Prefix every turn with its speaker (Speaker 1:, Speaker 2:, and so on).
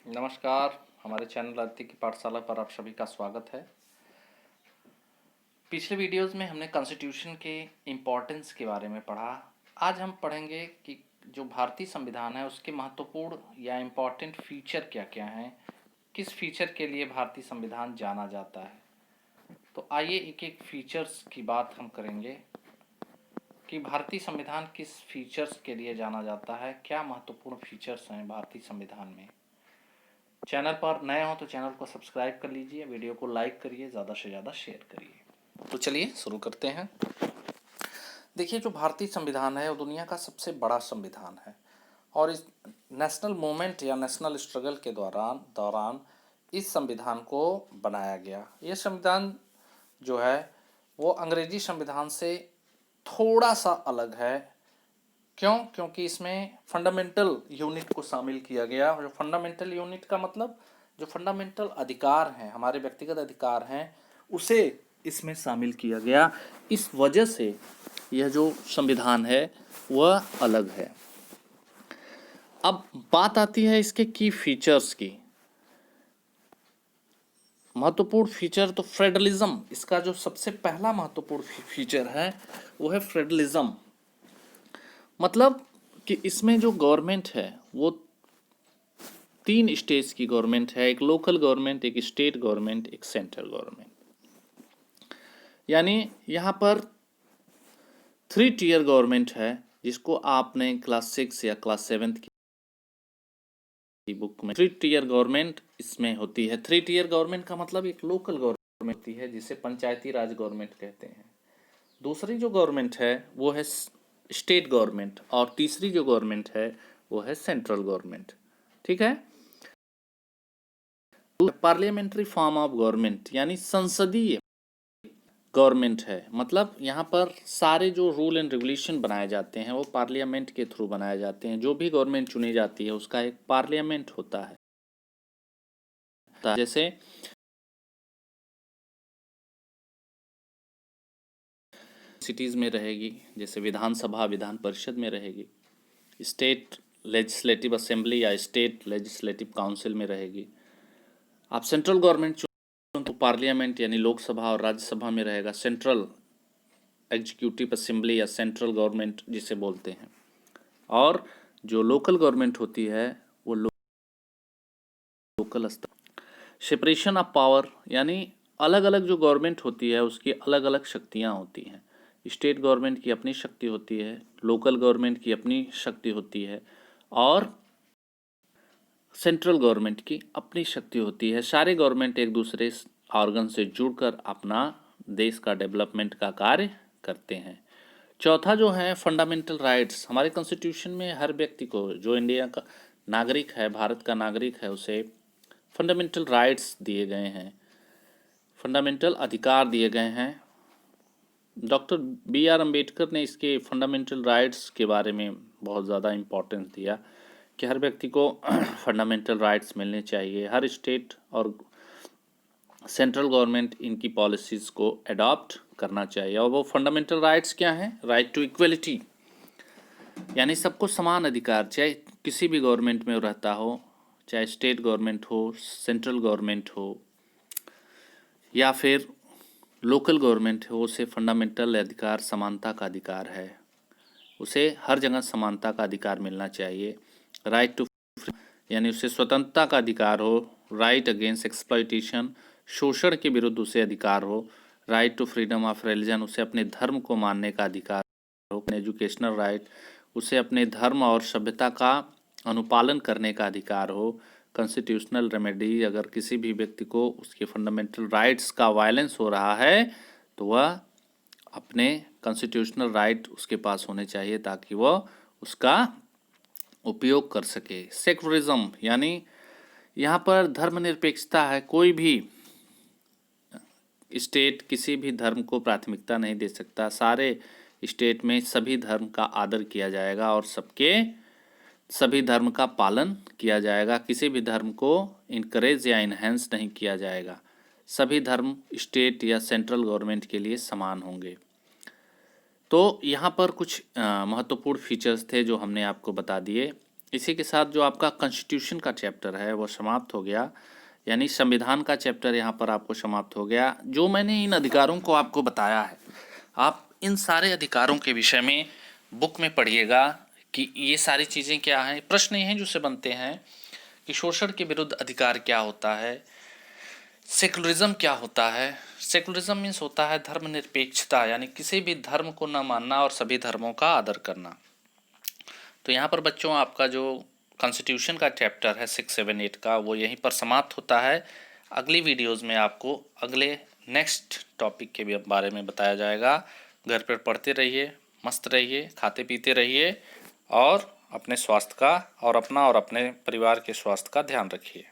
Speaker 1: नमस्कार। हमारे चैनल अदिति की पाठशाला पर आप सभी का स्वागत है। पिछले वीडियोस में हमने कॉन्स्टिट्यूशन के इम्पोर्टेंस के बारे में पढ़ा। आज हम पढ़ेंगे कि जो भारतीय संविधान है उसके महत्वपूर्ण या इम्पोर्टेंट फीचर क्या क्या हैं, किस फीचर के लिए भारतीय संविधान जाना जाता है। तो आइए एक एक फीचर्स की बात हम करेंगे कि भारतीय संविधान किस फीचर्स के लिए जाना जाता है, क्या महत्वपूर्ण फीचर्स हैं भारतीय संविधान में। चैनल पर नए हो तो चैनल को सब्सक्राइब कर लीजिए, वीडियो को लाइक करिए, ज़्यादा से ज़्यादा शेयर करिए। तो चलिए शुरू करते हैं। देखिए, जो भारतीय संविधान है वो दुनिया का सबसे बड़ा संविधान है और इस नेशनल मूवमेंट या नेशनल स्ट्रगल के दौरान इस संविधान को बनाया गया। ये संविधान जो है वो अंग्रेजी संविधान से थोड़ा सा अलग है। क्यों? क्योंकि इसमें फंडामेंटल यूनिट को शामिल किया गया। जो फंडामेंटल यूनिट का मतलब जो फंडामेंटल अधिकार हैं, हमारे व्यक्तिगत अधिकार हैं, उसे इसमें शामिल किया गया। इस वजह से यह जो संविधान है वह अलग है। अब बात आती है इसके की फीचर्स की। महत्वपूर्ण फीचर तो फेडरलिज्म, इसका जो सबसे पहला महत्वपूर्ण फीचर है वो है फेडरलिज्म। मतलब कि इसमें जो गवर्नमेंट है वो 3 स्टेज की गवर्नमेंट है, एक लोकल गवर्नमेंट, एक स्टेट गवर्नमेंट, एक सेंट्रल गवर्नमेंट। यानी यहाँ पर 3 टियर गवर्नमेंट है, जिसको आपने क्लास 6 या क्लास 7 की बुक में 3 टियर गवर्नमेंट इसमें होती है। 3 टियर गवर्नमेंट का मतलब एक लोकल गवर्नमेंट होती है जिसे पंचायती राज गवर्नमेंट कहते हैं। दूसरी जो गवर्नमेंट है वो है स्टेट गवर्नमेंट और तीसरी जो गवर्नमेंट है वो है सेंट्रल गवर्नमेंट। ठीक है। पार्लियामेंट्री फॉर्म ऑफ गवर्नमेंट यानी संसदीय गवर्नमेंट है। मतलब यहाँ पर सारे जो रूल एंड रेगुलेशन बनाए जाते हैं वो पार्लियामेंट के थ्रू बनाए जाते हैं। जो भी गवर्नमेंट चुनी जाती है उसका एक पार्लियामेंट होता है। जैसे सिटीज़ में रहेगी, जैसे विधानसभा विधान परिषद में रहेगी, स्टेट लेजिस्लेटिव असेंबली या स्टेट लेजिस्लेटिव काउंसिल में रहेगी। आप सेंट्रल गवर्नमेंट चुनो तो पार्लियामेंट यानी लोकसभा और राज्यसभा में रहेगा, सेंट्रल एग्जीक्यूटिव असेंबली या सेंट्रल गवर्नमेंट जिसे बोलते हैं। और जो लोकल गवर्नमेंट होती है वो लोकल स्तर। सेपरेशन ऑफ पावर यानी अलग अलग जो गवर्नमेंट होती है उसकी अलग अलग शक्तियाँ होती हैं। स्टेट गवर्नमेंट की अपनी शक्ति होती है, लोकल गवर्नमेंट की अपनी शक्ति होती है और सेंट्रल गवर्नमेंट की अपनी शक्ति होती है। सारे गवर्नमेंट एक दूसरे ऑर्गन से जुड़कर अपना देश का डेवलपमेंट का कार्य करते हैं। चौथा जो है फंडामेंटल राइट्स। हमारे कॉन्स्टिट्यूशन में हर व्यक्ति को, जो इंडिया का नागरिक है, भारत का नागरिक है, उसे फंडामेंटल राइट्स दिए गए हैं, फंडामेंटल अधिकार दिए गए हैं। Doctor B.R. अम्बेडकर ने इसके फंडामेंटल राइट्स के बारे में बहुत ज़्यादा इम्पोर्टेंस दिया कि हर व्यक्ति को फंडामेंटल राइट्स मिलने चाहिए। हर स्टेट और सेंट्रल गवर्नमेंट इनकी पॉलिसीज़ को अडॉप्ट करना चाहिए। और वो फंडामेंटल राइट्स क्या हैं? राइट टू इक्वलिटी यानी सबको समान अधिकार, चाहे किसी भी गवर्नमेंट में रहता हो, चाहे स्टेट गवर्नमेंट हो, सेंट्रल गवर्नमेंट हो या फिर लोकल गवर्नमेंट हो, उसे फंडामेंटल अधिकार, समानता का अधिकार है। उसे हर जगह समानता का अधिकार मिलना चाहिए। राइट टू यानी उसे स्वतंत्रता का अधिकार हो। राइट अगेंस्ट एक्सप्लॉइटेशन, शोषण के विरुद्ध उसे अधिकार हो। Right to freedom of religion, उसे अपने धर्म को मानने का अधिकार हो। एजुकेशनल राइट, उसे अपने धर्म और सभ्यता का अनुपालन करने का अधिकार हो। कॉन्स्टिट्यूशनल रेमेडी, अगर किसी भी व्यक्ति को उसके फंडामेंटल राइट्स का वायलेंस हो रहा है तो वह अपने कॉन्स्टिट्यूशनल राइट उसके पास होने चाहिए ताकि वह उसका उपयोग कर सके। सेक्युलरिज्म यानी यहाँ पर धर्मनिरपेक्षता है। कोई भी स्टेट किसी भी धर्म को प्राथमिकता नहीं दे सकता। सारे स्टेट में सभी धर्म का आदर किया जाएगा और सभी धर्म का पालन किया जाएगा। किसी भी धर्म को इनकरेज या इन्हेंस नहीं किया जाएगा। सभी धर्म स्टेट या सेंट्रल गवर्नमेंट के लिए समान होंगे। तो यहाँ पर कुछ महत्वपूर्ण फीचर्स थे जो हमने आपको बता दिए। इसी के साथ जो आपका कॉन्स्टिट्यूशन का चैप्टर है वो समाप्त हो गया, यानी संविधान का चैप्टर यहाँ पर आपको समाप्त हो गया। जो मैंने इन अधिकारों को आपको बताया है, आप इन सारे अधिकारों के विषय में बुक में पढ़िएगा कि ये सारी चीज़ें क्या हैं। प्रश्न ये हैं जो से बनते हैं कि शोषण के विरुद्ध अधिकार क्या होता है, सेकुलरिज्म क्या होता है। सेकुलरिज्म मीन्स होता है धर्मनिरपेक्षता, यानी किसी भी धर्म को न मानना और सभी धर्मों का आदर करना। तो यहाँ पर बच्चों आपका जो कॉन्स्टिट्यूशन का चैप्टर है 6, 7, 8 का, वो यहीं पर समाप्त होता है। अगली वीडियोज़ में आपको अगले नेक्स्ट टॉपिक के बारे में बताया जाएगा। घर पर पढ़ते रहिए, मस्त रहिए, खाते पीते रहिए और अपने स्वास्थ्य का और अपना और अपने परिवार के स्वास्थ्य का ध्यान रखिए।